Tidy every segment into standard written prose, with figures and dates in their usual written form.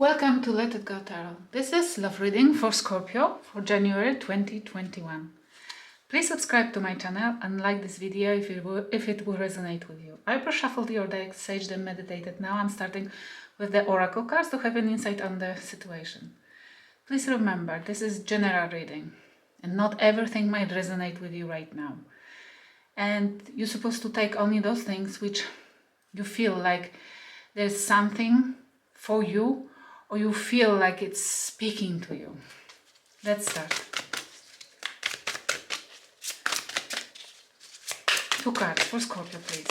Welcome to Let It Go Tarot. This is love reading for Scorpio for January 2021. Please subscribe to my channel and like this video if it will resonate with you. I pre-shuffled your deck, saged and meditated. Now I'm starting with the oracle cards to have an insight on the situation. Please remember, this is general reading and not everything might resonate with you right now. And you're supposed to take only those things which you feel like there's something for you, or you feel like it's speaking to you. Let's start. 2 cards for Scorpio, please.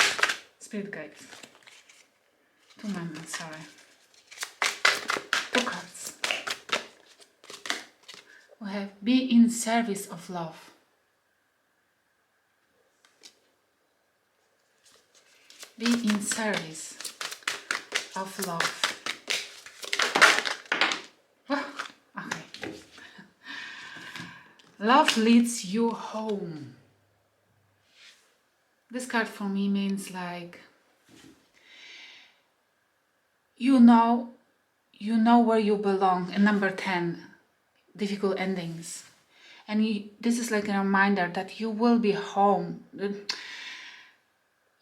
Spirit guides. 2 moments, sorry. 2 cards. We have be in service of love. Be in service of love. Okay. Love leads you home. This card for me means like you know where you belong. And number 10, difficult endings. And this is like a reminder that you will be home.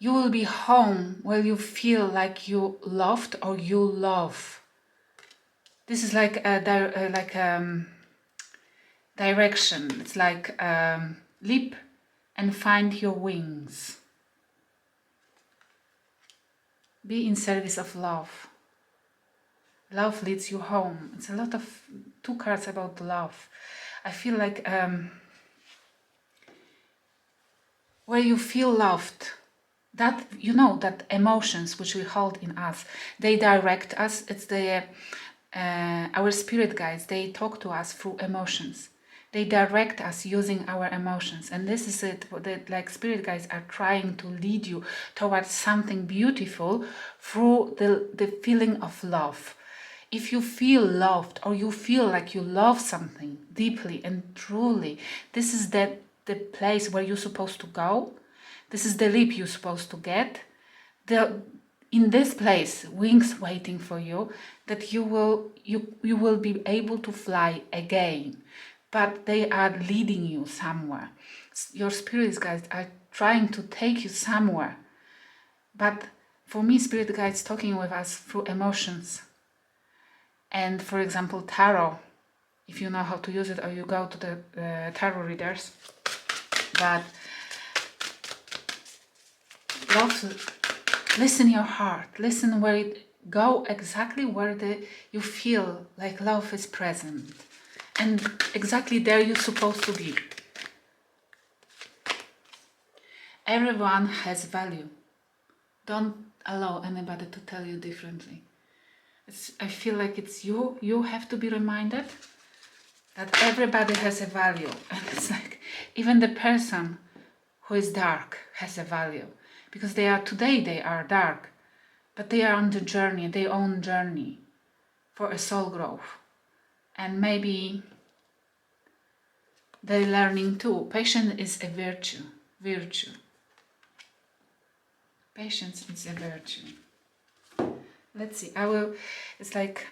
You will be home where you feel like you loved or you love. This is like a direction. It's like leap and find your wings. Be in service of love. Love leads you home. It's a lot of 2 cards about love. I feel like where you feel loved, that that emotions which we hold in us, they direct us. It's our spirit guides. They talk to us through emotions. They direct us using our emotions, and this is it. Like spirit guides are trying to lead you towards something beautiful through the feeling of love. If you feel loved or you feel like you love something deeply and truly, this is the place where you're supposed to go. This is the leap you're supposed to get. In this place, wings waiting for you, that you will be able to fly again. But they are leading you somewhere. Your spirit guides are trying to take you somewhere. But for me, spirit guides talking with us through emotions. And for example, tarot, if you know how to use it, or you go to the tarot readers. But love, listen your heart. Listen where go exactly where you feel like love is present. And exactly there you're supposed to be. Everyone has value. Don't allow anybody to tell you differently. I feel like it's you. You have to be reminded that everybody has a value. And it's like even the person who is dark has a value. Because today they are dark. But they are on the journey, their own journey for a soul growth. And maybe they're learning too. Patience is a virtue. Patience is a virtue. Let's see. It's like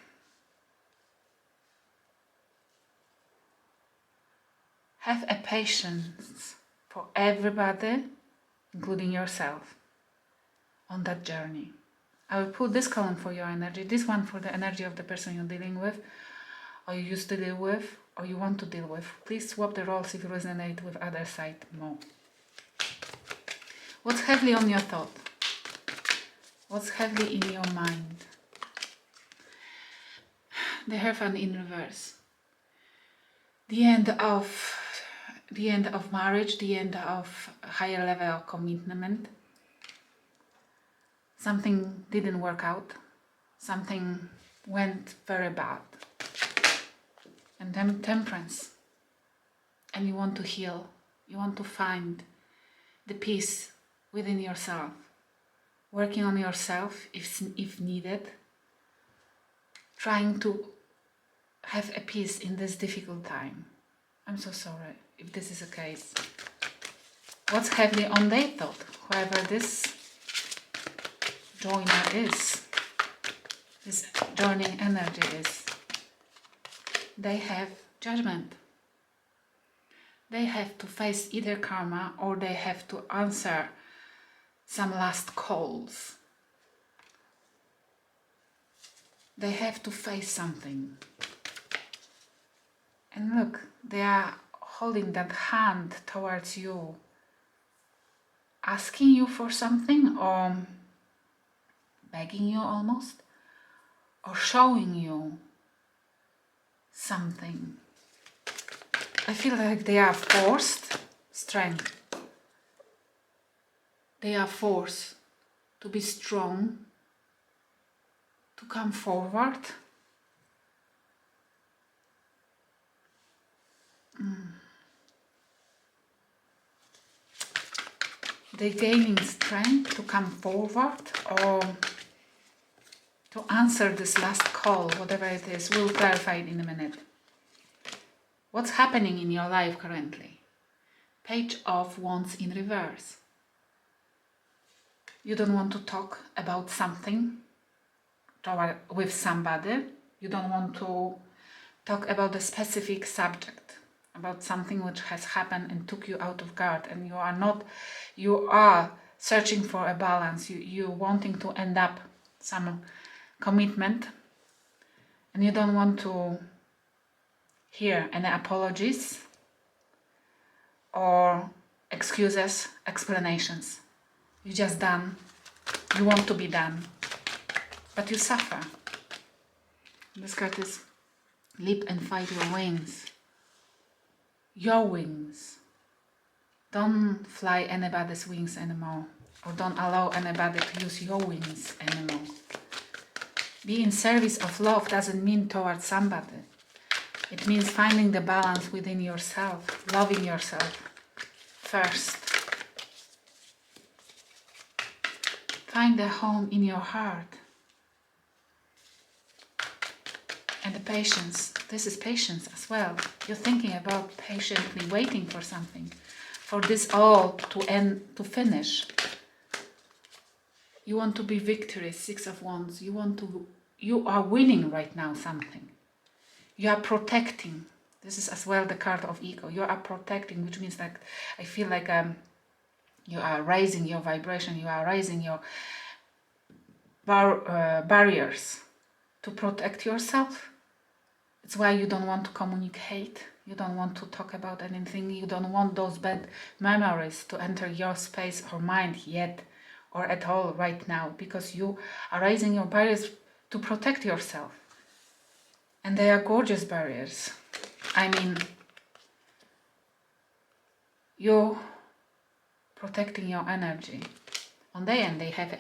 have a patience for everybody, including yourself, on that journey. I will put this column for your energy, this one for the energy of the person you're dealing with, or you used to deal with, or you want to deal with. Please swap the roles if you resonate with other side more. What's heavily on your thought? What's heavily in your mind? The Hierophant in reverse. The end of marriage, the end of higher level of commitment. Something didn't work out. Something went very bad. And then Temperance. And you want to heal. You want to find the peace within yourself. Working on yourself if needed. Trying to have a peace in this difficult time. I'm so sorry if this is the case. What's heavily on their thought? Whoever this joiner is. this joining energy is they have judgment. They have to face either karma or they have to answer some last calls. They have to face something. And look, they are holding that hand towards you, asking you for something or begging you almost, or showing you something. I feel like they are forced strength. They are forced to be strong, to come forward. They're gaining strength to come forward or to answer this last call, whatever it is. We'll clarify it in a minute. What's happening in your life currently? Page of Wands in reverse. You don't want to talk about something with somebody. You don't want to talk about a specific subject, about something which has happened and took you out of guard, and you are searching for a balance. You wanting to end up some commitment, and you don't want to hear any apologies or excuses, explanations. You just done. You want to be done, but you suffer. This card is leap and fight your wings. Your wings. Don't fly anybody's wings anymore, or don't allow anybody to use your wings anymore. Be in service of love doesn't mean towards somebody. It means finding the balance within yourself, loving yourself first. Find a home in your heart. And the patience. This is patience as well. You're thinking about patiently waiting for something, for this all to end, to finish. You want to be victorious, Six of Wands. You are winning right now something. You are protecting. This is as well the card of ego. You are protecting, which means like I feel like you are raising your vibration. You are raising your barriers to protect yourself. It's why you don't want to communicate. You don't want to talk about anything. You don't want those bad memories to enter your space or mind yet or at all right now, because you are raising your barriers to protect yourself. And they are gorgeous barriers. I mean, you're protecting your energy. On the end, they have a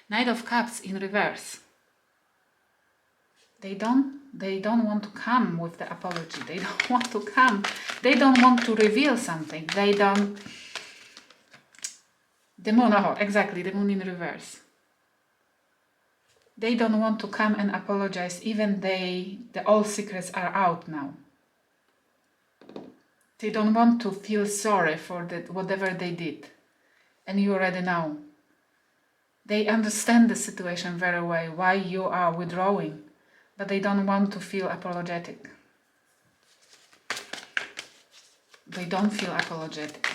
Knight of Cups in reverse. They don't want to come with the apology. They don't want to come. They don't want to reveal something. The moon, exactly, the moon in reverse. They don't want to come and apologize, even the all secrets are out now. They don't want to feel sorry for whatever they did. And you already know. They understand the situation very well, why you are withdrawing, but they don't want to feel apologetic. They don't feel apologetic.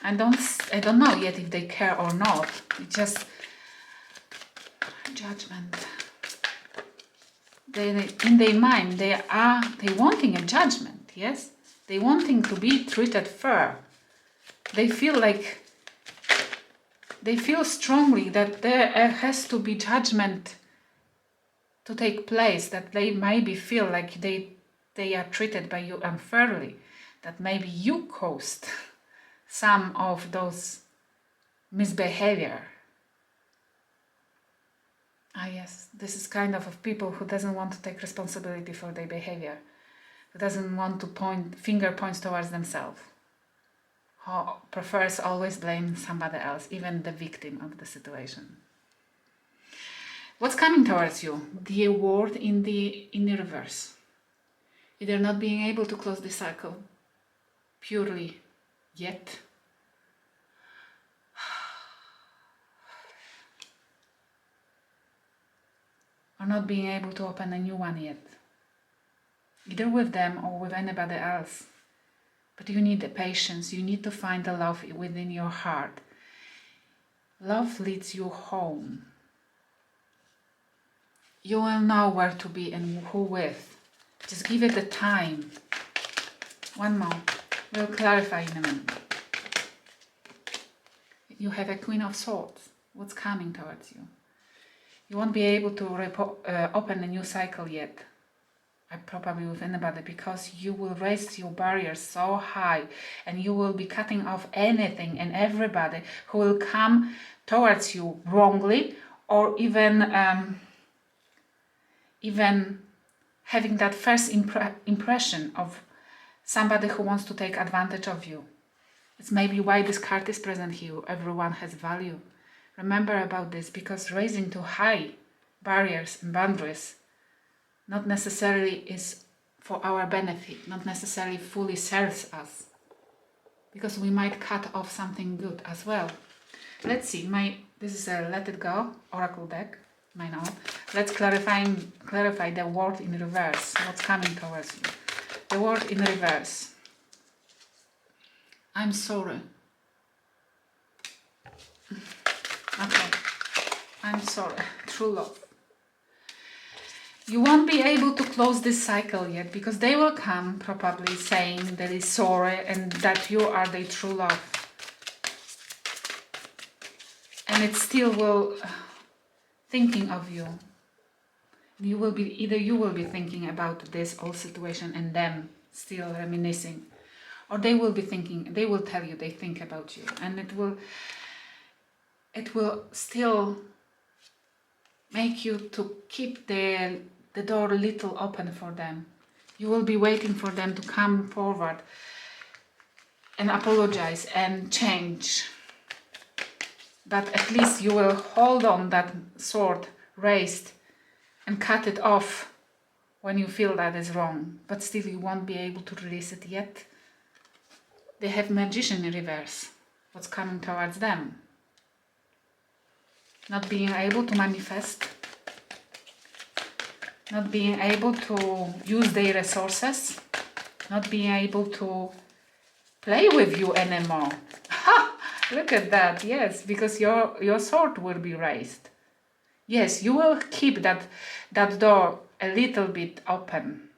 I don't know yet if they care or not. It's just judgment. In their mind, they wanting a judgment. Yes, they wanting to be treated fair. They feel strongly that there has to be judgment to take place, that they maybe feel like they are treated by you unfairly, that maybe you caused some of those misbehavior. Yes, this is kind of people who doesn't want to take responsibility for their behavior, who doesn't want to finger points towards themselves, who prefers always blaming somebody else, even the victim of the situation. What's coming towards you? The World in the reverse. Either not being able to close the cycle purely yet. or not being able to open a new one yet. Either with them or with anybody else. But you need the patience. You need to find the love within your heart. Love leads you home. You will know where to be and who with. Just give it the time. One more. We'll clarify in a minute. You have a Queen of Swords. What's coming towards you? You won't be able to open a new cycle yet. Probably with anybody, because you will raise your barriers so high and you will be cutting off anything and everybody who will come towards you wrongly, or even having that first impression of somebody who wants to take advantage of you. It's maybe why this card is present here. Everyone has value. Remember about this, because raising to high barriers and boundaries not necessarily is for our benefit, not necessarily fully serves us, because we might cut off something good as well. Let's see, this is a Let It Go Oracle deck, mine own. Let's clarify the word in reverse, what's coming towards you. The word in reverse. I'm sorry. Okay, I'm sorry, true love. You won't be able to close this cycle yet, because they will come probably saying that is sorry and that you are their true love. And it still will thinking of you. You will be thinking about this whole situation and them still reminiscing. Or they will tell you they think about you, and it will still make you to keep the door a little open for them. You will be waiting for them to come forward and apologize and change. But at least you will hold on that sword raised and cut it off when you feel that is wrong. But still you won't be able to release it yet. They have Magician in reverse. What's coming towards them? Not being able to manifest, not being able to use their resources, not being able to play with you anymore. Ha! Look at that, yes, because your sword will be raised. Yes, you will keep that door a little bit open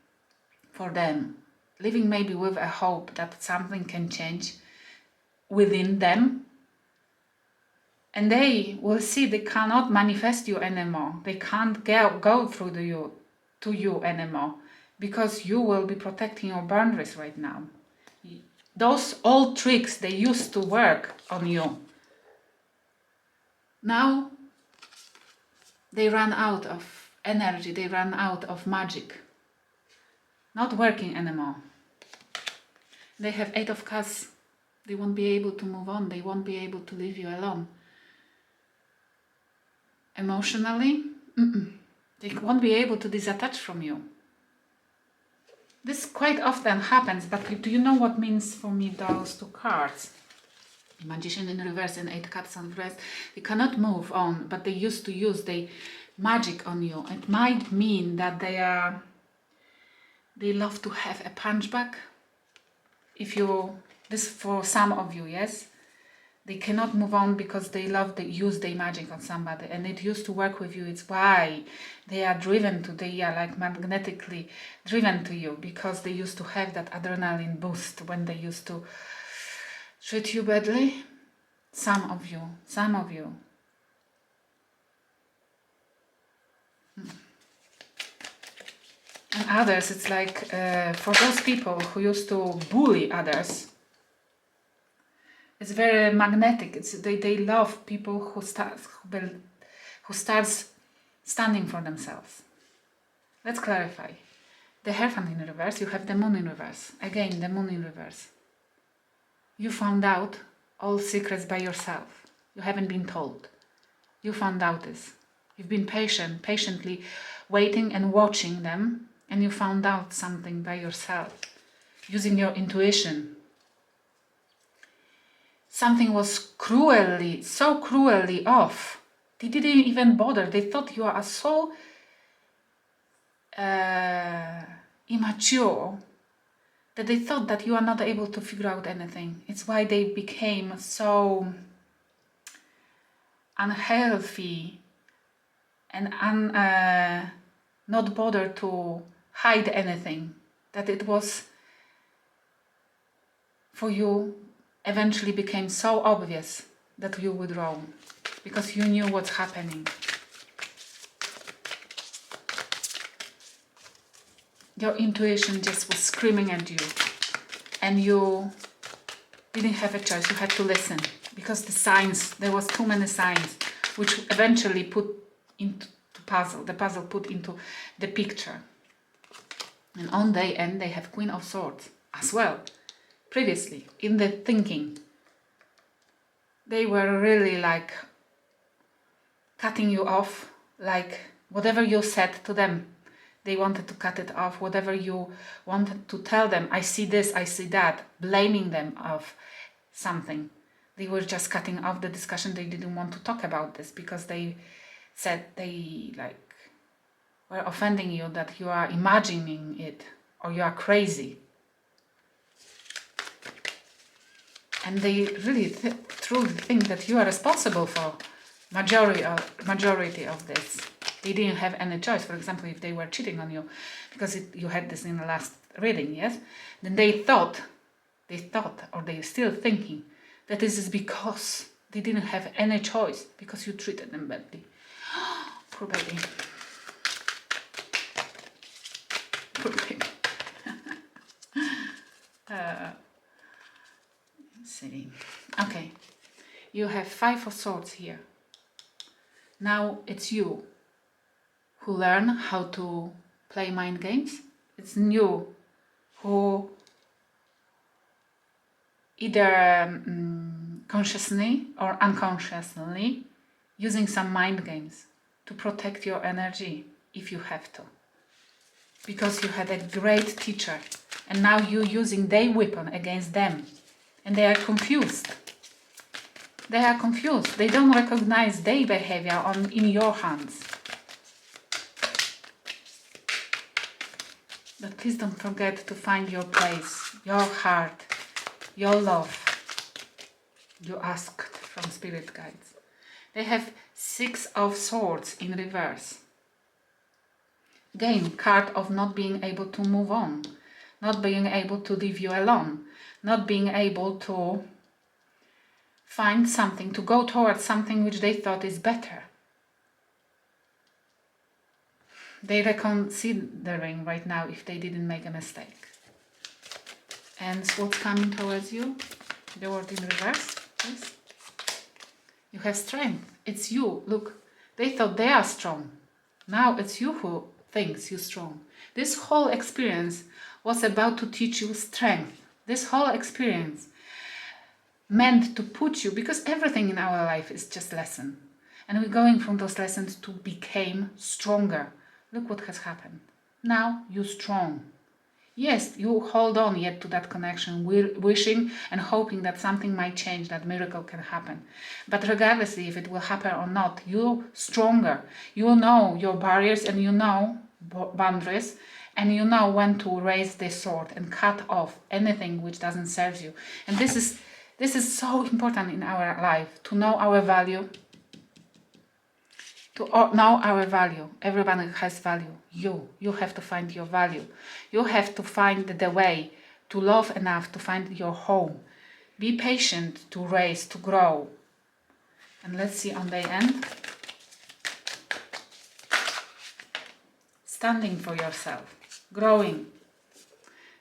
for them, living maybe with a hope that something can change within them. And they will see they cannot manifest you anymore. They can't go through to you anymore, because you will be protecting your boundaries right now. Those old tricks they used to work on you, now they run out of energy, they run out of magic. Not working anymore. They have 8 of Cups. They won't be able to move on. They won't be able to leave you alone. Emotionally, they won't be able to disattach from you. This quite often happens, but do you know what means for me those 2 cards? Magician in reverse and 8 Cups in reverse. They cannot move on, but they used to use their magic on you. It might mean that they love to have a punchback. This for some of you, yes? They cannot move on because they love to use their magic on somebody, and it used to work with you. It's why they are like magnetically driven to you, because they used to have that adrenaline boost when they used to treat you badly. Some of you. And others, it's like for those people who used to bully others, it's very magnetic. They love people who starts standing for themselves. Let's clarify. The Hierophant in reverse, you have the Moon in reverse. Again, the Moon in reverse. You found out all secrets by yourself. You haven't been told. You found out this. You've been patiently waiting and watching them, and you found out something by yourself, using your intuition. Something was so cruelly off. They didn't even bother. They thought you are so immature, that they thought that you are not able to figure out anything. It's why they became so unhealthy and not bothered to hide anything. That it was, for you, eventually became so obvious that you withdraw because you knew what's happening. Your intuition just was screaming at you, and you didn't have a choice. You had to listen because the signs, there was too many signs, which eventually put into the puzzle put into the picture. And on the end, they have Queen of Swords as well. Previously, in the thinking, they were really like cutting you off, like whatever you said to them, they wanted to cut it off. Whatever you wanted to tell them, I see this, I see that, blaming them of something. They were just cutting off the discussion. They didn't want to talk about this because they said they like were offending you, that you are imagining it or you are crazy. And they really truly think that you are responsible for majority of this. They didn't have any choice. For example, if they were cheating on you, because you had this in the last reading, yes? Then they thought, or they're still thinking, that this is because they didn't have any choice, because you treated them badly. Poor baby. Poor baby. Let's see. Okay. You have 5 of Swords here. Now it's you who learn how to play mind games. It's you who either consciously or unconsciously using some mind games to protect your energy if you have to. Because you had a great teacher and now you're using their weapon against them and they are confused. They are confused. They don't recognize their behavior in your hands. But please don't forget to find your place, your heart, your love. You asked from spirit guides. They have 6 of Swords in reverse. Again, card of not being able to move on, not being able to leave you alone, not being able to find something, to go towards something which they thought is better. They're reconsidering right now if they didn't make a mistake. And what's coming towards you? The word in reverse, please. You have strength. It's you. Look, they thought they are strong. Now it's you who thinks you're strong. This whole experience was about to teach you strength. This whole experience meant to put you, because everything in our life is just lesson. And we're going from those lessons to become stronger. Look what has happened. Now you're strong. Yes, you hold on yet to that connection, wishing and hoping that something might change, that miracle can happen. But regardlessly if it will happen or not, you're stronger. You know your barriers and you know boundaries, and you know when to raise this sword and cut off anything which doesn't serve you. And this is so important in our life, to know our value. To know our value. Everyone has value. You have to find your value. You have to find the way to love enough to find your home. Be patient to raise, to grow. And let's see on the end. Standing for yourself. Growing.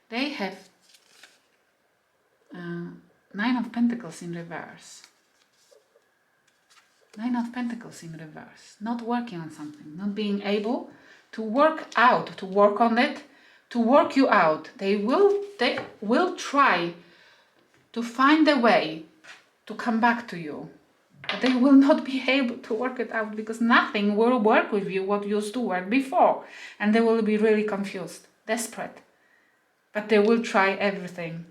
They have 9 of Pentacles in reverse. 9 of Pentacles in reverse. Not working on something. Not being able to work out, to work on it, to work you out. They will try to find a way to come back to you. But they will not be able to work it out because nothing will work with you what used to work before. And they will be really confused, desperate. But they will try everything.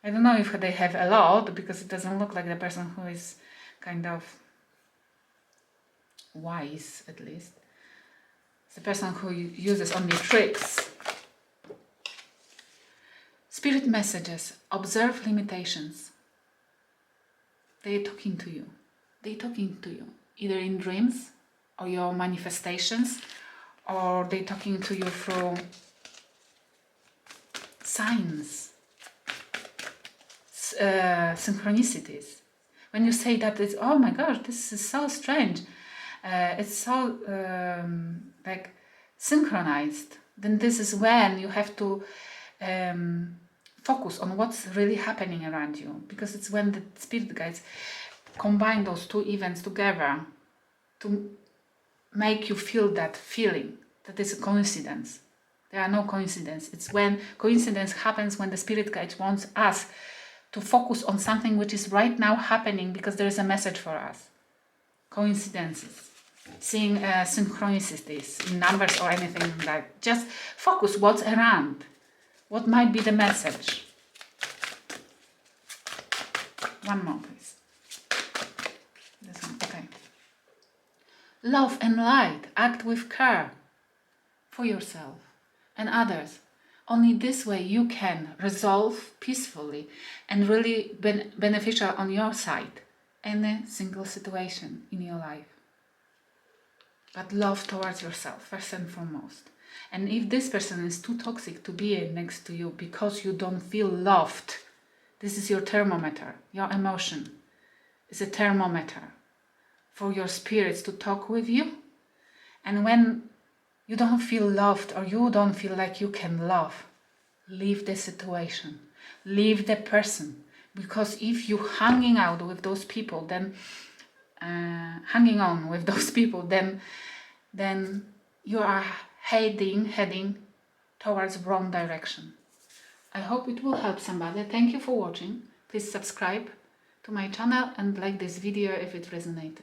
I don't know if they have a lot, because it doesn't look like the person who is kind of wise, at least. the person who uses only tricks. Spirit messages, observe limitations. They're talking to you. They're talking to you, either in dreams or your manifestations, or they're talking to you through signs, synchronicities. When you say that, it's, oh my gosh, this is so strange. It's so like synchronized. Then this is when you have to focus on what's really happening around you, because it's when the spirit guides combine those two events together to make you feel that feeling that it's a coincidence. There are no coincidences. It's when coincidence happens when the spirit guide wants us to focus on something which is right now happening because there is a message for us. Coincidences. Seeing synchronicities in numbers or anything like that. Just focus what's around. What might be the message? One more, please. This one, okay. Love and light. Act with care for yourself and others. Only this way you can resolve peacefully and really beneficial on your side any single situation in your life. But love towards yourself, first and foremost. And if this person is too toxic to be next to you because you don't feel loved, this is your thermometer. Your emotion is a thermometer for your spirits to talk with you. And when you don't feel loved or you don't feel like you can love, leave the situation, leave the person. Because if you hanging out with those people, then hanging on with those people, then you are heading towards wrong direction. I hope it will help somebody. Thank you for watching. Please subscribe to my channel and like this video if it resonated.